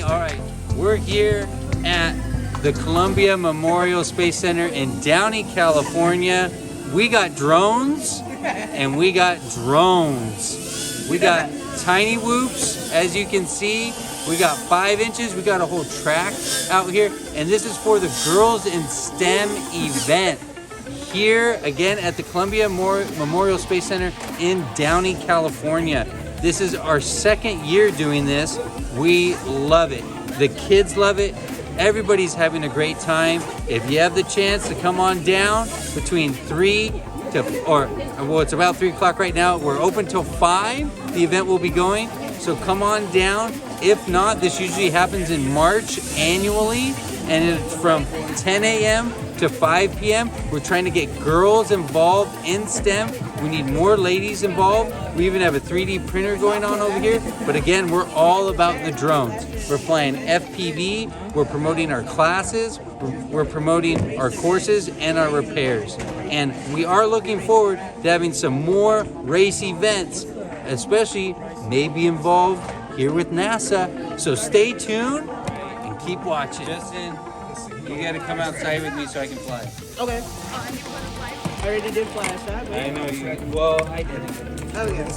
All right, we're here at the Columbia Memorial Space Center in Downey, California. We got drones and we got drones. We got tiny whoops, as you can see. We got 5 inches. We got a whole track out here. And this is for the Girls in STEM event. Here again at the Columbia Memorial Space Center in Downey, California. This is our 2nd year doing this. We love it. The kids love it. Everybody's having a great time. If you have the chance to come on down between 3 to, well, it's about 3 o'clock right now. We're open till 5. The event will be going. So come on down. If not, this usually happens in March annually. And it's from 10 a.m. to 5 p.m. We're trying to get girls involved in STEM. We need more ladies involved. We even have a 3D printer going on over here. But again, we're all about the drones. We're flying FPV. We're promoting our classes. We're promoting our courses and our repairs. And we are looking forward to having some more race events, especially maybe involved here with NASA. So stay tuned and keep watching. Justin, you gotta come outside with me so I can fly. Okay. I already did fly outside. I know you. Well, I didn't. Oh yeah.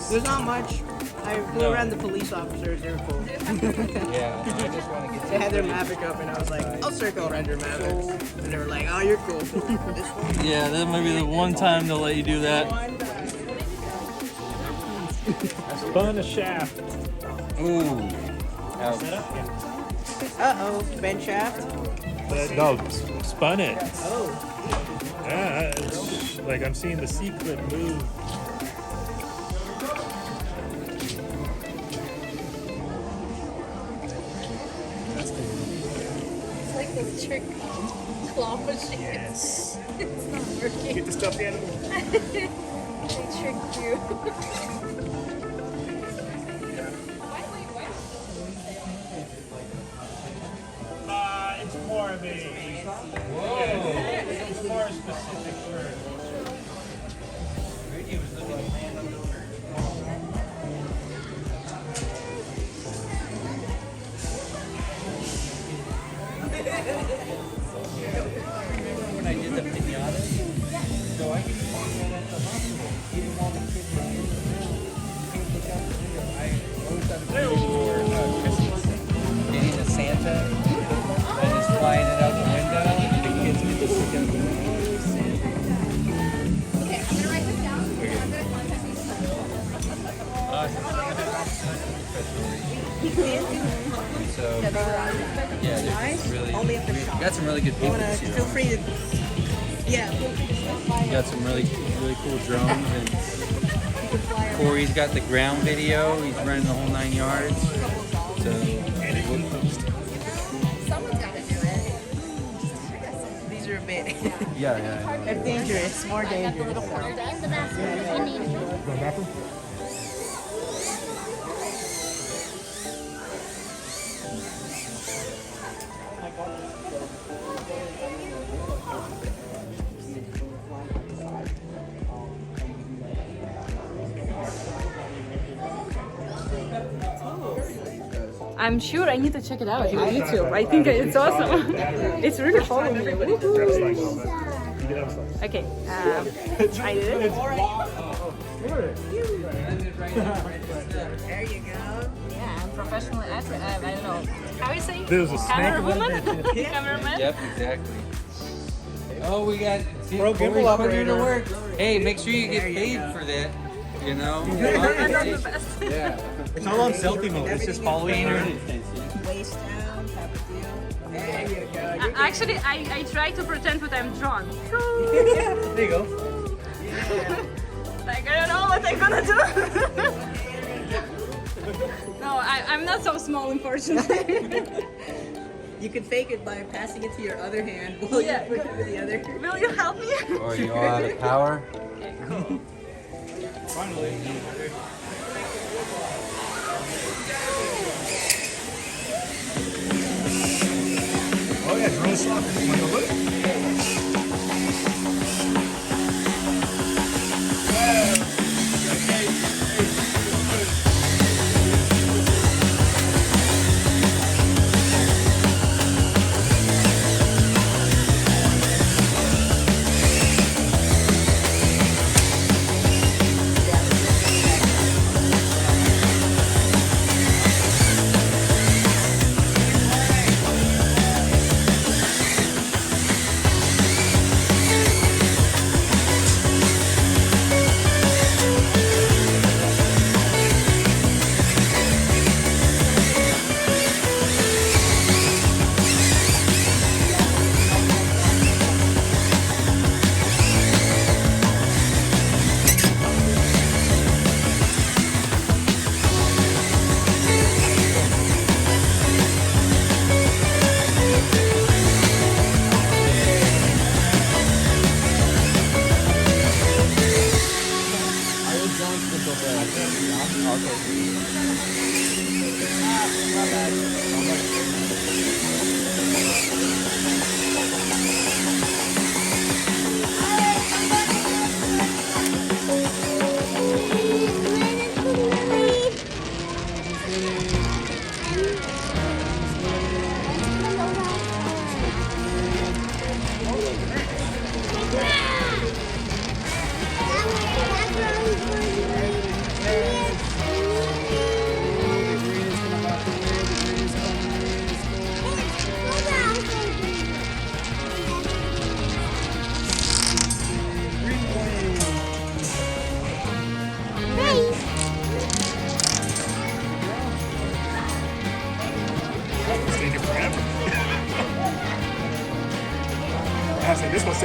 There's not much. I flew around the police officers. They were cool. Yeah. I just want to get. They had their Maverick up, and I was like, "I'll circle around your Maverick," and they were like, "Oh, you're cool." This one. Yeah, that might be the one time they'll let you do that. I spun a shaft. Ooh. Uh-oh, bent shaft. No, spun it. Oh. Yeah, it's like I'm seeing the C-clip move. It's like the trick claw machine. Yes. It's not working. Get the stuffed animal. They tricked you. It's more of a. Whoa. It's more specific word. Remember when I did the pinata? So I could do that at the hospital. Eating all the kids were in the room. You can look out the window. I always thought it was for Christmas. Getting a Santa and just flying it out the window. The kids would just look out the window. Okay, I'm gonna write this down. I'm gonna contact you. So, yeah, there's really, Only at the we shop. got some really good You people wanna this year. feel free to. Yeah. We got some really cool drones, and Corey's got the ground video. He's running the whole 9 yards. So, Someone's gotta do it. These are a bit. yeah. They're dangerous. More I got the dangerous. little portal in the bathroom if you need it. I'm sure I need to check it out on YouTube. I think it's awesome. It's really following me. Woohoo. Okay, I did it. There you go. Yeah, I'm professionally actor. I don't know. How you say? There's a snake Camera in that woman? Cameraman? Yep, exactly. Oh, we got Pro gimbal operator. work. Hey, make sure you get paid for that. You know. I'm not the best. Yeah. It's all on selfie mode. It's just following her. Waist down, type of deal. There you go. Actually, I try to pretend that I'm drunk. There you go. Like, I don't know what I'm gonna do. No, I'm not so small, unfortunately. You can fake it by passing it to your other hand while you put it with the other. Will you help me? Or you all out of power? Okay, cool. Finally. Oh yeah, drone soccer. You want to go look?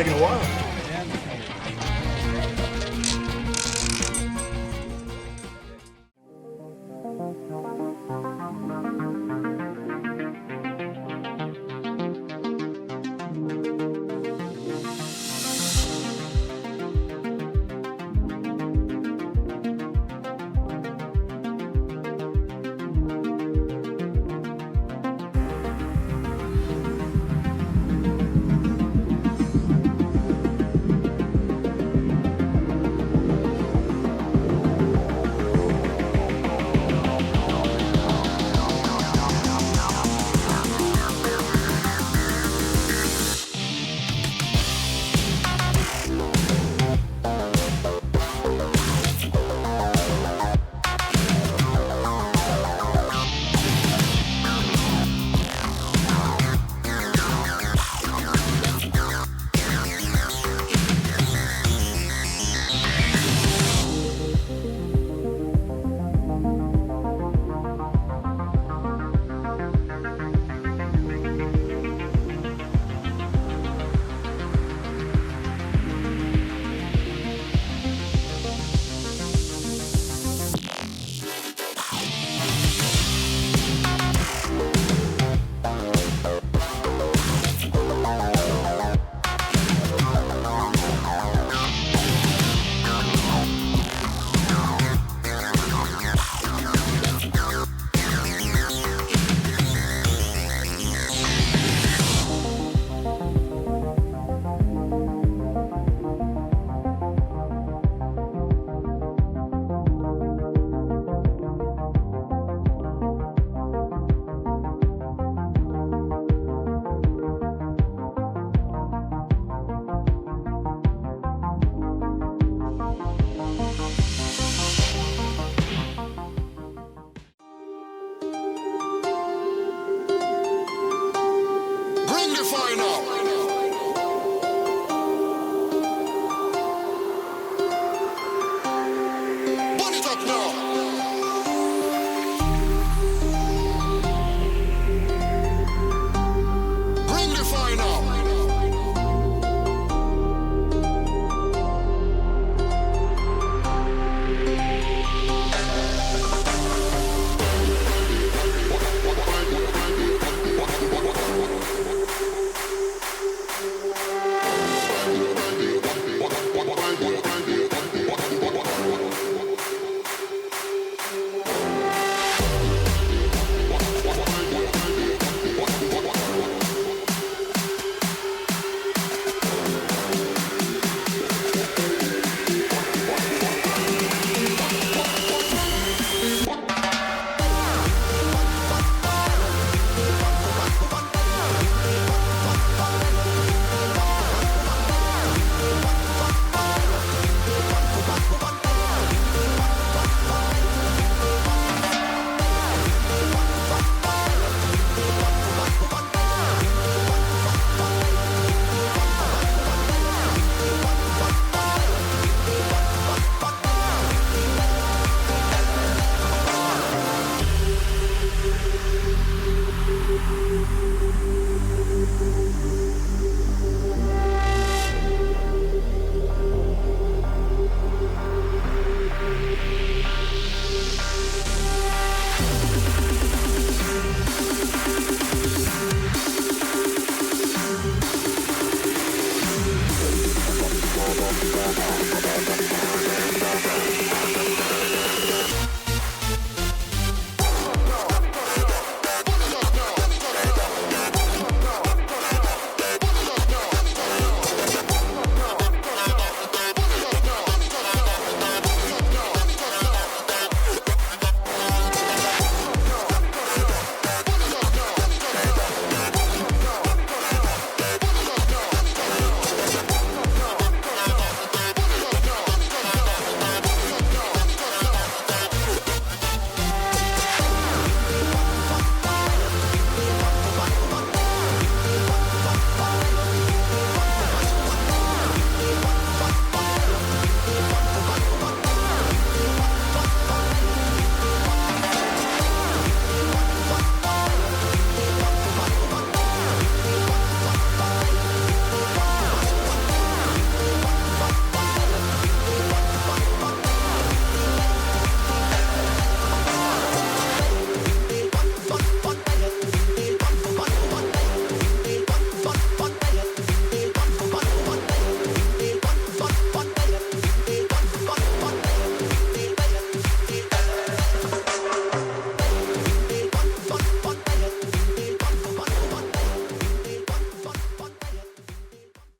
taking a while.